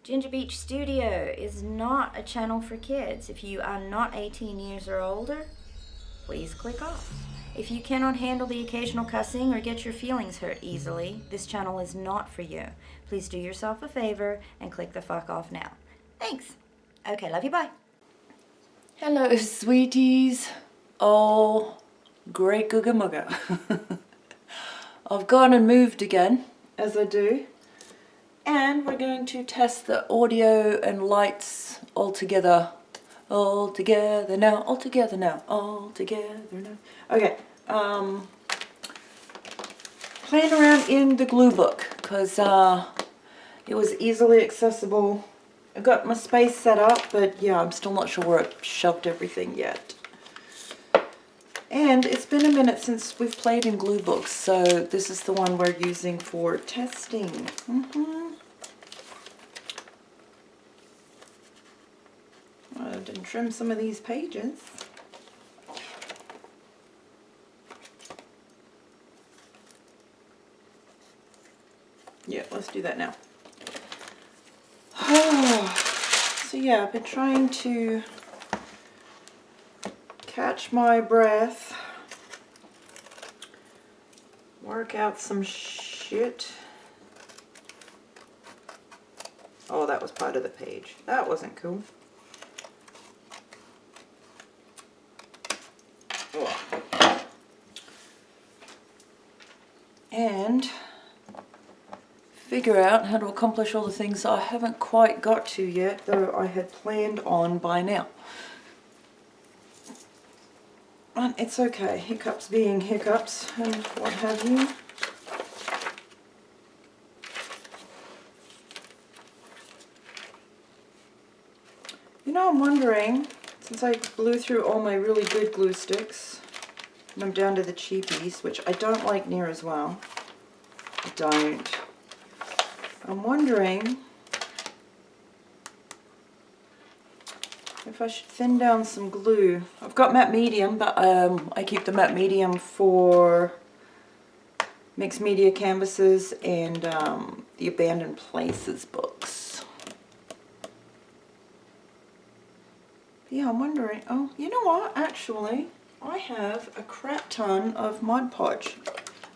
Ginger Beach Studio is not a channel for kids. If you are not 18 years or older, please click off. If you cannot handle the occasional cussing or get your feelings hurt easily, this channel is not for you. Please do yourself a favor and click the fuck off now. Thanks. Okay, love you, bye. Hello, sweeties. Oh, great googa mugga. I've gone and moved again, as I do. And we're going to test the audio and lights all together. All together now, all together now, all together now. Okay, playing around in the glue book because it was easily accessible. I got my space set up, but yeah, I'm still not sure where I've shoved everything yet. And it's been a minute since we've played in glue books, so this is the one we're using for testing. I didn't trim some of these pages. Yeah, let's do that now. So yeah, I've been trying to catch my breath, work out some shit. Oh, that was part of the page. That wasn't cool. And figure out how to accomplish all the things I haven't quite got to yet, though I had planned on by now. And it's okay, hiccups being hiccups and what have you. You know, I'm wondering, since I blew through all my really good glue sticks, and I'm down to the cheapies, which I don't like near as well. I don't. I'm wondering if I should thin down some glue. I've got matte medium, but I keep the matte medium for mixed media canvases and the Abandoned Places books. Yeah, I'm wondering, oh, you know what, actually, I have a crap ton of Mod Podge.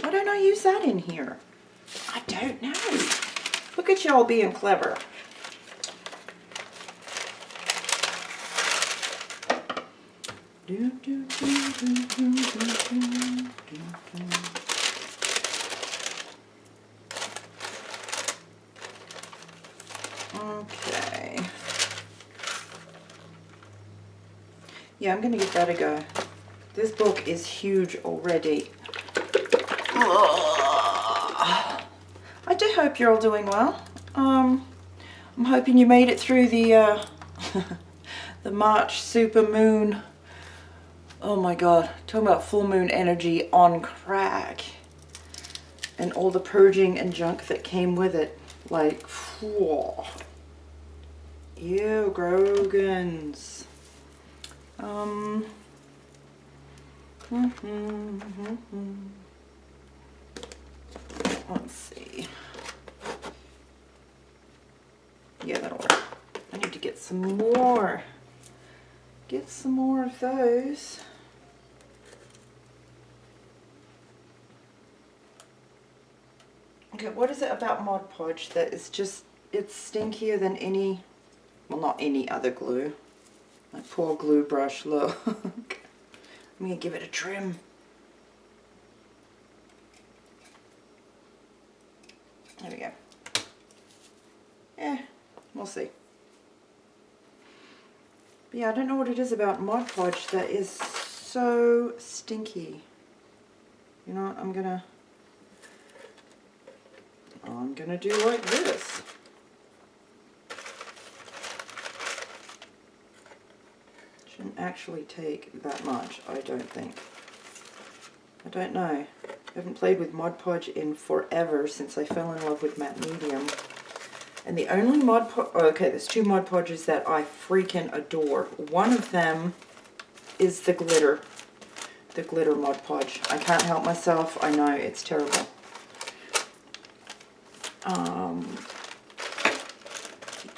Why don't I use that in here? I don't know. Look at y'all being clever. Okay. Yeah, I'm going to give that a go. This book is huge already. I do hope you're all doing well. I'm hoping you made it through the the March super moon. Oh my god, talking about full moon energy on crack. And all the purging and junk that came with it. Like, whoa. Ew, Grogans. Let's see. Yeah, that'll work. I need to get some more. Get some more of those. Okay, what is it about Mod Podge that is just, it's stinkier than any, well, not any other glue. My poor glue brush, look. I'm going to give it a trim. There we go. Yeah, we'll see. But yeah, I don't know what it is about Mod Podge that is so stinky. You know what, I'm gonna do like this. Shouldn't actually take that much, I don't think. I don't know. I haven't played with Mod Podge in forever since I fell in love with matte medium. And the only Mod Podge, oh, okay, there's two Mod Podges that I freaking adore. One of them is the glitter Mod Podge. I can't help myself. I know, it's terrible.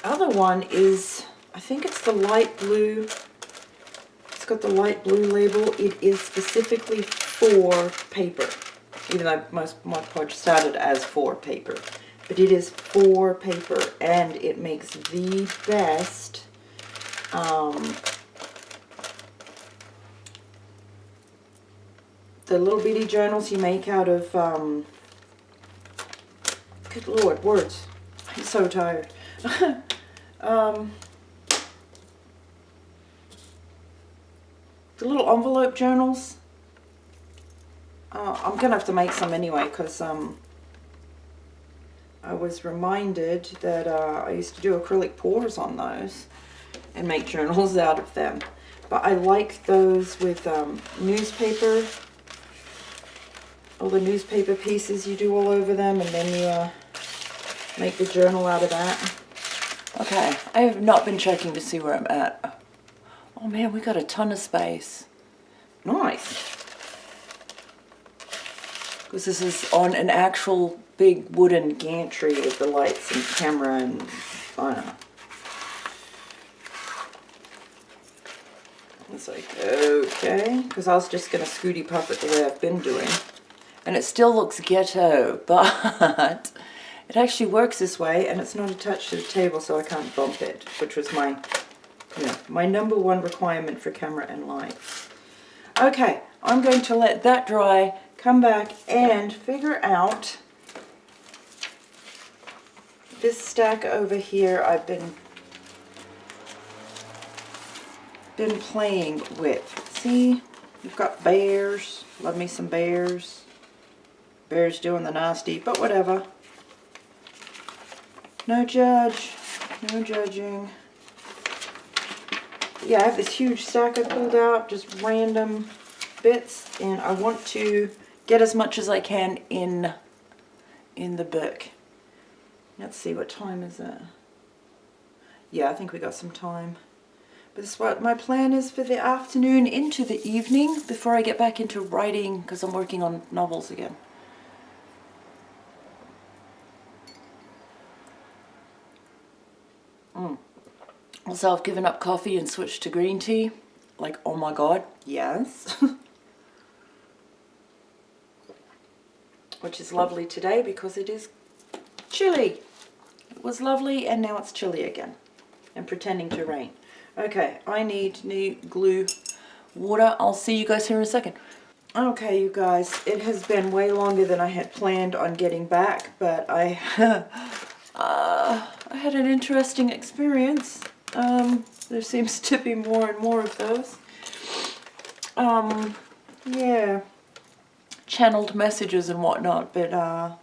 The other one is, I think it's the light blue. It's got the light blue label. It is specifically for paper, even though most Mod Podge started as for paper. But it is for paper, and it makes the best the little bitty journals you make out of, good lord, words. I'm so tired. The little envelope journals. I'm going to have to make some anyway, because I was reminded that I used to do acrylic pours on those and make journals out of them. But I like those with newspaper, all the newspaper pieces you do all over them, and then you make the journal out of that. Okay, I have not been checking to see where I'm at. Oh man, we got a ton of space. Nice. Because this is on an actual big wooden gantry with the lights and camera and, I don't know. It's like, okay. Because I was just going to scooty puff it the way I've been doing. And it still looks ghetto, but it actually works this way, and it's not attached to the table, so I can't bump it, which was my, you know, my number one requirement for camera and light. Okay, I'm going to let that dry, come back and figure out this stack over here I've been playing with. See, we've got bears. Love me some bears. Bears doing the nasty, but whatever. No judge, no judging. Yeah, I have this huge stack I pulled out, just random bits, and I want to get as much as I can in the book. Let's see, what time is it? Yeah, I think we got some time. But this is what my plan is for the afternoon into the evening before I get back into writing, because I'm working on novels again. Also, I've given up coffee and switched to green tea. Like, oh my god, yes. Which is lovely today because it is chilly. It was lovely and now it's chilly again. And pretending to rain. Okay, I need new glue, water. I'll see you guys here in a second. Okay, you guys, it has been way longer than I had planned on getting back, but I had an interesting experience. There seems to be more and more of those. Yeah, channeled messages and whatnot, but I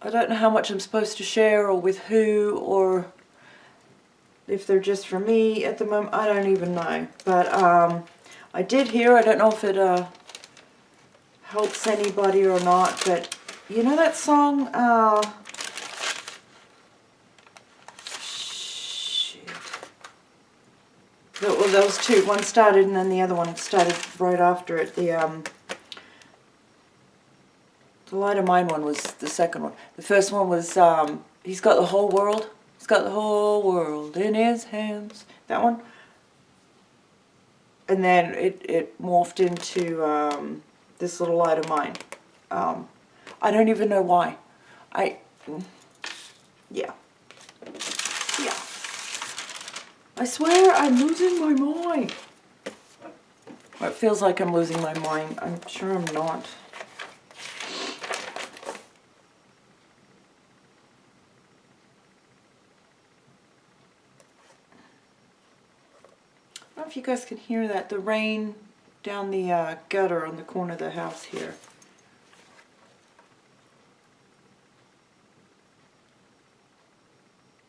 don't know how much I'm supposed to share or with who, or if they're just for me at the moment. I don't even know. But I did hear, I don't know if it helps anybody or not, but you know that song, well, those two, one started and then the other one started right after it. The Light of Mine one was the second one. The first one was He's Got the Whole World. He's got the whole world in his hands. That one. And then it morphed into This Little Light of Mine. I don't even know why. Yeah. Yeah. I swear I'm losing my mind. Well, it feels like I'm losing my mind. I'm sure I'm not. I don't know if you guys can hear that. The rain down the gutter on the corner of the house here.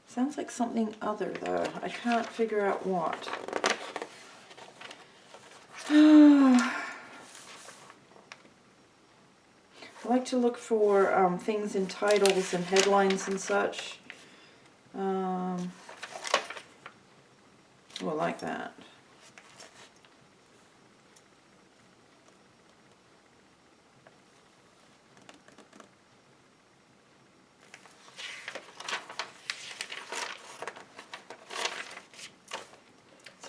Sounds like something other though. I can't figure out what. I like to look for things in titles and headlines and such. Oh, like that.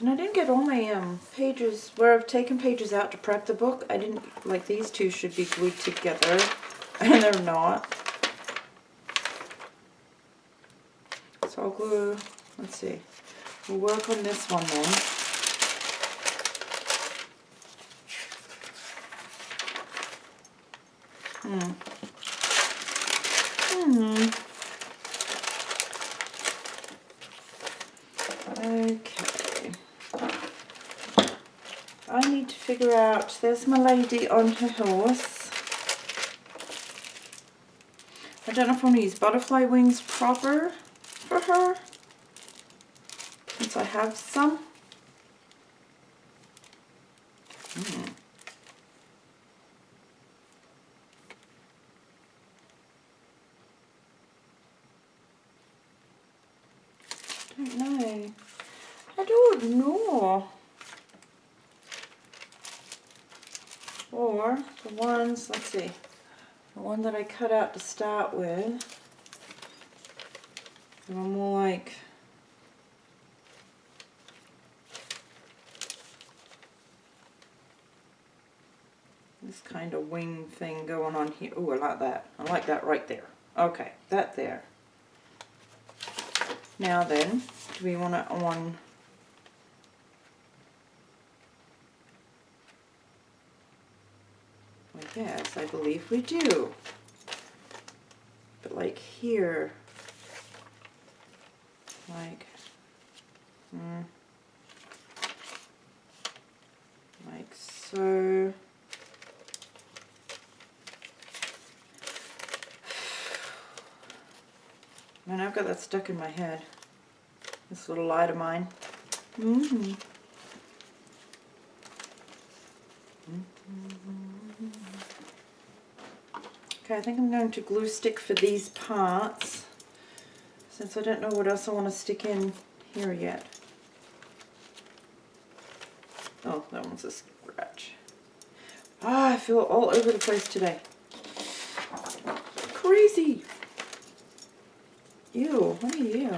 And I didn't get all my pages, where I've taken pages out to prep the book. I didn't, like these two should be glued together, and they're not. So I'll glue, let's see, we'll work on this one then. Okay. I need to figure out, there's my lady on her horse. I don't know if I'm going to use butterfly wings proper for her, since I have some. I don't know. Or the ones, let's see, the one that I cut out to start with, they were more like this kind of wing thing going on here. Oh, I like that. I like that right there. Okay, that there. Now then, do we want it on? Well, yes, I believe we do. But like here, like, like so. Man, I've got that stuck in my head. This little light of mine. Okay, I think I'm going to glue stick for these parts, since I don't know what else I want to stick in here yet. Oh, that one's a scratch. Ah, I feel all over the place today. Crazy! Ew, what are you?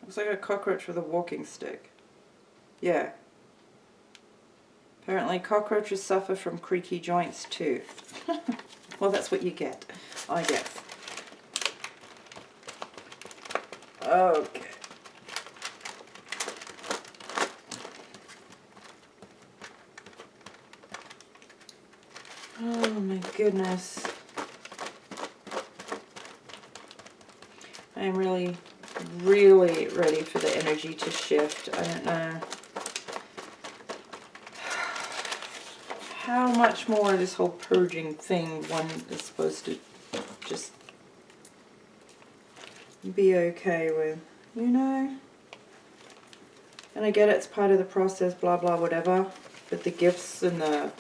Looks like a cockroach with a walking stick. Yeah. Apparently cockroaches suffer from creaky joints too. Well, that's what you get, I guess. Okay. Oh my goodness. I am really, really ready for the energy to shift. I don't know how much more this whole purging thing one is supposed to just be okay with, you know? And I get it's part of the process, blah blah whatever, but the gifts and the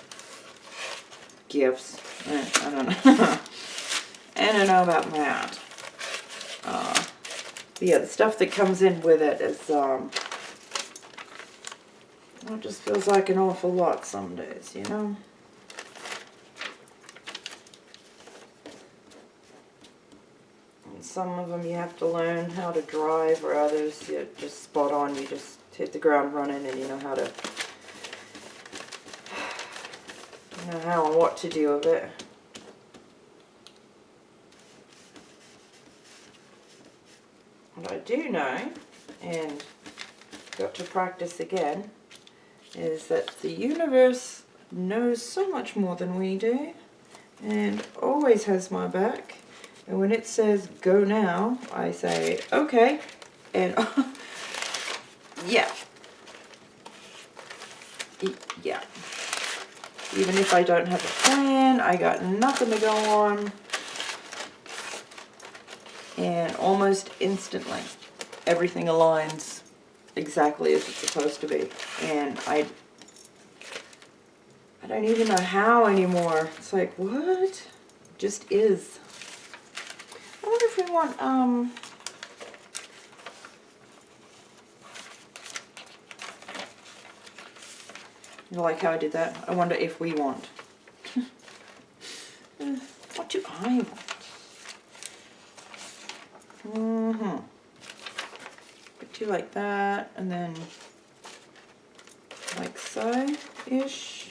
gifts, I don't know. I don't know about that. But yeah, the stuff that comes in with it is, it just feels like an awful lot some days, you know? And some of them you have to learn how to drive, or others you're just spot on, you just hit the ground running and you know how to, you know how and what to do with it. What I do know, and got to practice again, is that the universe knows so much more than we do and always has my back. And when it says go now, I say okay, and yeah. Yeah. Even if I don't have a plan, I got nothing to go on. And almost instantly, everything aligns exactly as it's supposed to be. And I don't even know how anymore. It's like, what? It just is. I wonder if we want, you like how I did that? I wonder if we want. What do I want? do like that, and then like so-ish.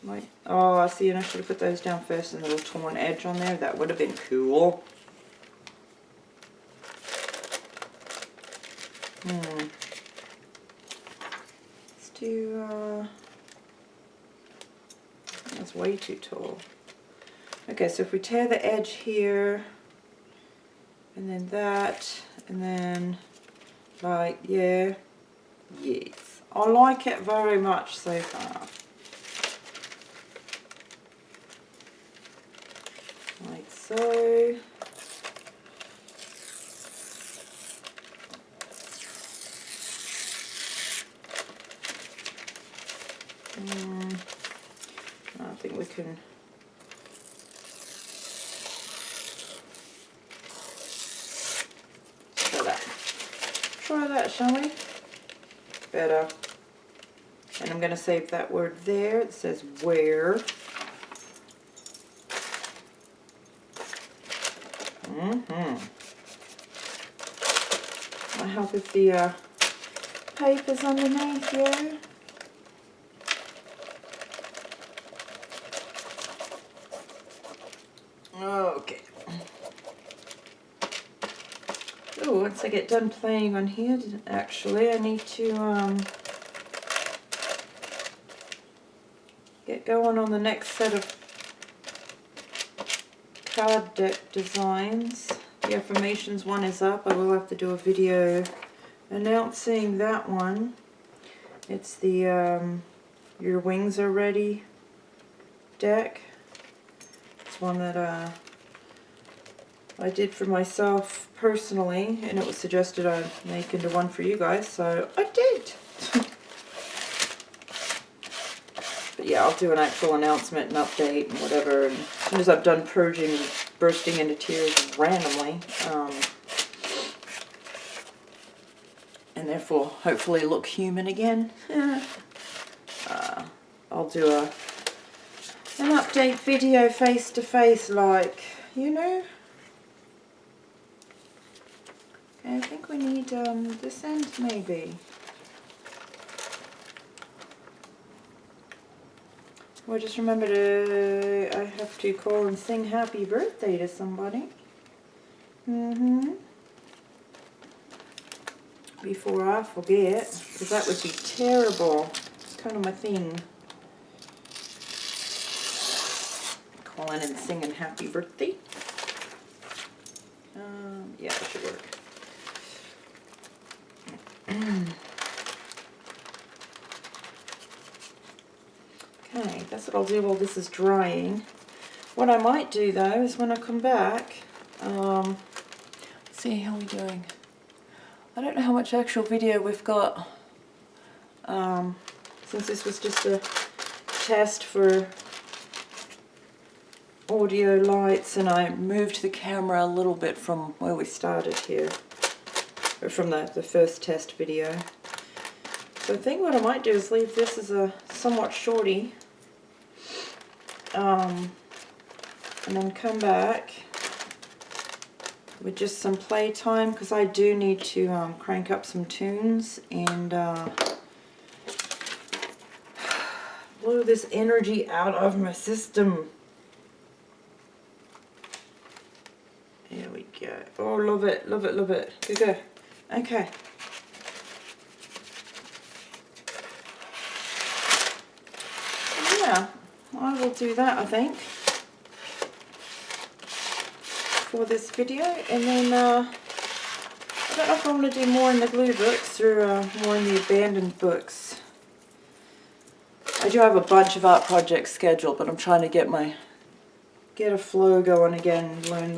Like, oh, I see, and I should have put those down first, and a little torn edge on there. That would have been cool. Let's do, that's way too tall. Okay, so if we tear the edge here, and then that, and then, like, yeah, yes. I like it very much so far. Like so. I think we can try that. Try that, shall we? Better. And I'm going to save that word there. It says where. I help if the paper's underneath you. Okay. Oh, once I get done playing on here, actually, I need to get going on the next set of card deck designs. The affirmations one is up. I will have to do a video announcing that one. It's the Your Wings Are Ready deck. It's one that I did for myself personally, and it was suggested I make into one for you guys, so I did. But yeah, I'll do an actual announcement and update and whatever, and as soon as I've done purging and bursting into tears randomly, and therefore hopefully look human again, I'll do an update video face to face, like, you know. Okay, I think we need this end maybe. Well, just remember I have to call and sing happy birthday to somebody. Before I forget, because that would be terrible. It's kind of my thing. Calling and singing happy birthday. Yeah, that should work. Okay, that's what I'll do while this is drying. What I might do though is when I come back, let's see how we're doing. I don't know how much actual video we've got, since this was just a test for audio lights, and I moved the camera a little bit from where we started here, or from the first test video. So I think what I might do is leave this as a somewhat shorty, and then come back with just some playtime, because I do need to crank up some tunes and blow this energy out of my system. There we go. Oh, love it, love it, love it. Good go. Okay. Yeah, I will do that, I think, for this video, and then I don't know if I want to do more in the glue books or more in the abandoned books. I do have a bunch of art projects scheduled, but I'm trying to get a flow going again and learn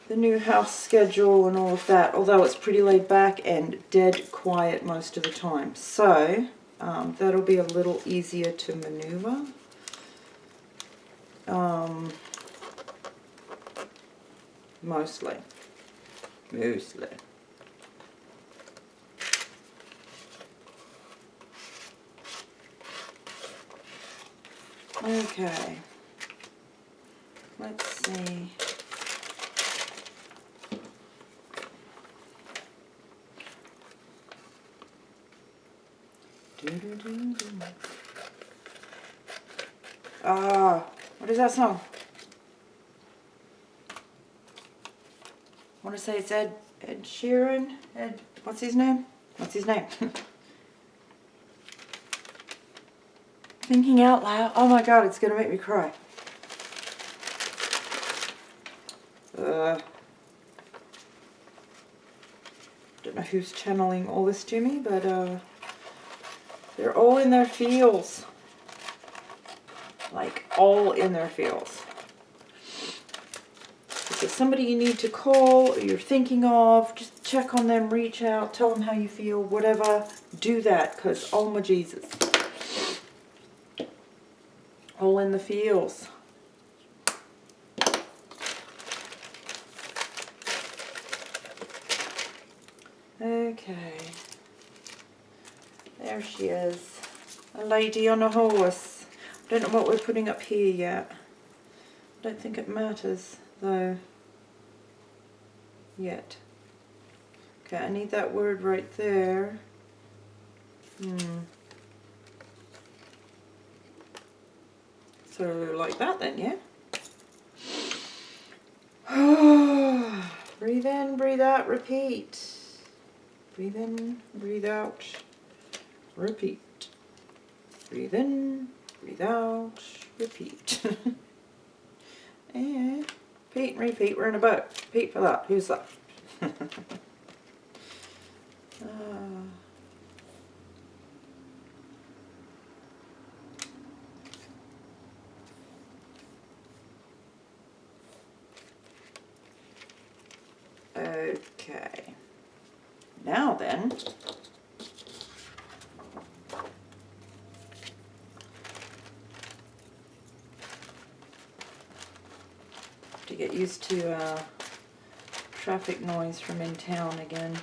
the new house schedule and all of that, although it's pretty laid back and dead quiet most of the time. So that'll be a little easier to maneuver. Mostly. Okay. Let's see. What is that song? I want to say it's Ed Sheeran. What's his name? Thinking out loud. Oh my god, it's going to make me cry. Don't know who's channeling all this to me, but they're all in their feels. Like, all in their feels. If there's somebody you need to call or you're thinking of, just check on them, reach out, tell them how you feel, whatever. Do that, because oh my Jesus. All in the feels. Okay. There she is. A lady on a horse. I don't know what we're putting up here yet. I don't think it matters, though. Yet. Okay, I need that word right there. So, like that then, yeah? Breathe in, breathe out, repeat. Breathe in, breathe out, repeat. Breathe in, breathe out, repeat. And repeat and repeat. We're in a boat. Repeat for that. Who's that? Okay. Now then, to get used to traffic noise from in town again.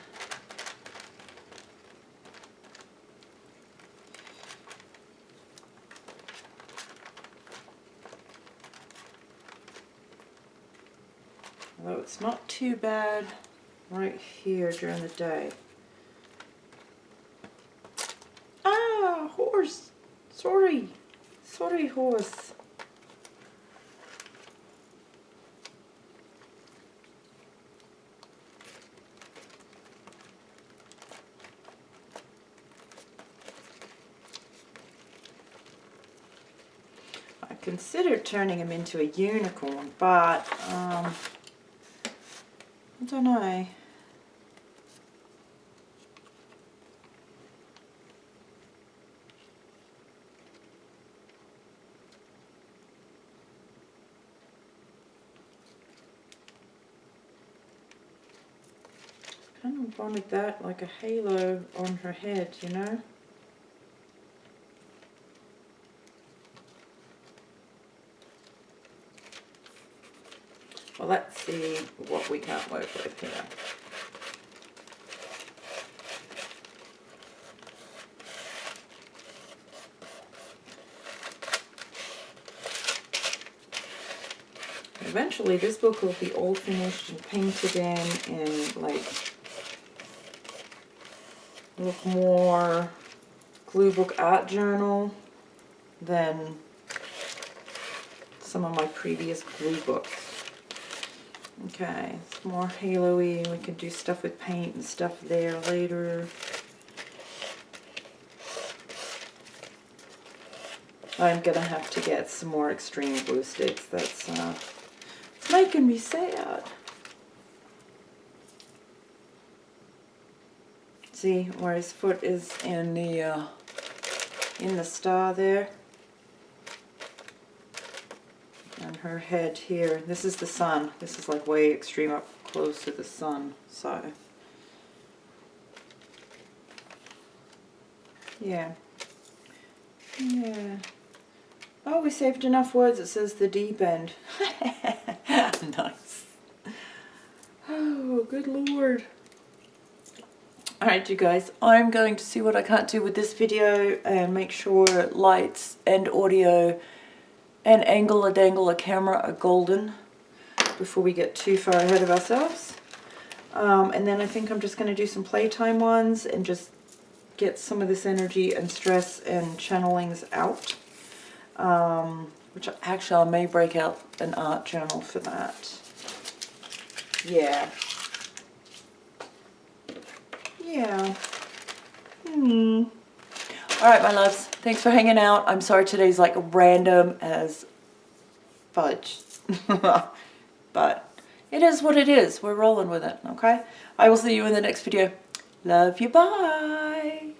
Although it's not too bad right here during the day. Ah, horse. Sorry, horse. I considered turning him into a unicorn, but I don't know. Kind of wanted that like a halo on her head, you know? Well, let's see what we can work with here. Eventually this book will be all finished and painted in and like look more glue book art journal than some of my previous glue books. Okay, it's more halo-y. We can do stuff with paint and stuff there later. I'm gonna have to get some more extreme glue sticks. That's it's making me sad. See where his foot is in the star there, and her head here. This is the sun. This is like way extreme up close to the sun. So yeah. Oh, we saved enough words. It says the deep end. Nice. Oh, good Lord. Alright, you guys, I'm going to see what I can't do with this video and make sure lights and audio and angle a dangle a camera are golden before we get too far ahead of ourselves. And then I think I'm just going to do some playtime ones and just get some of this energy and stress and channelings out. Which actually I may break out an art journal for that. Yeah. Yeah. Alright, my loves. Thanks for hanging out. I'm sorry today's like random as fudge. But it is what it is. We're rolling with it, okay? I will see you in the next video. Love you. Bye.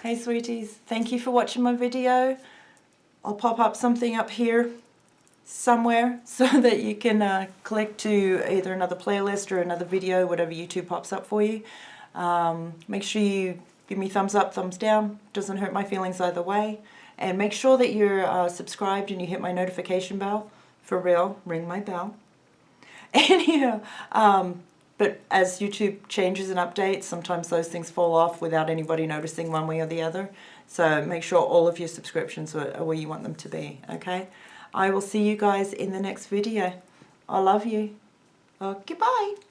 Hey sweeties, thank you for watching my video. I'll pop up something up here somewhere so that you can click to either another playlist or another video, whatever YouTube pops up for you. Make sure you give me thumbs up, thumbs down. Doesn't hurt my feelings either way. And make sure that you're subscribed and you hit my notification bell. For real, ring my bell. Anyhow, but as YouTube changes and updates, sometimes those things fall off without anybody noticing one way or the other. So make sure all of your subscriptions are where you want them to be, okay? I will see you guys in the next video. I love you. Okay, bye.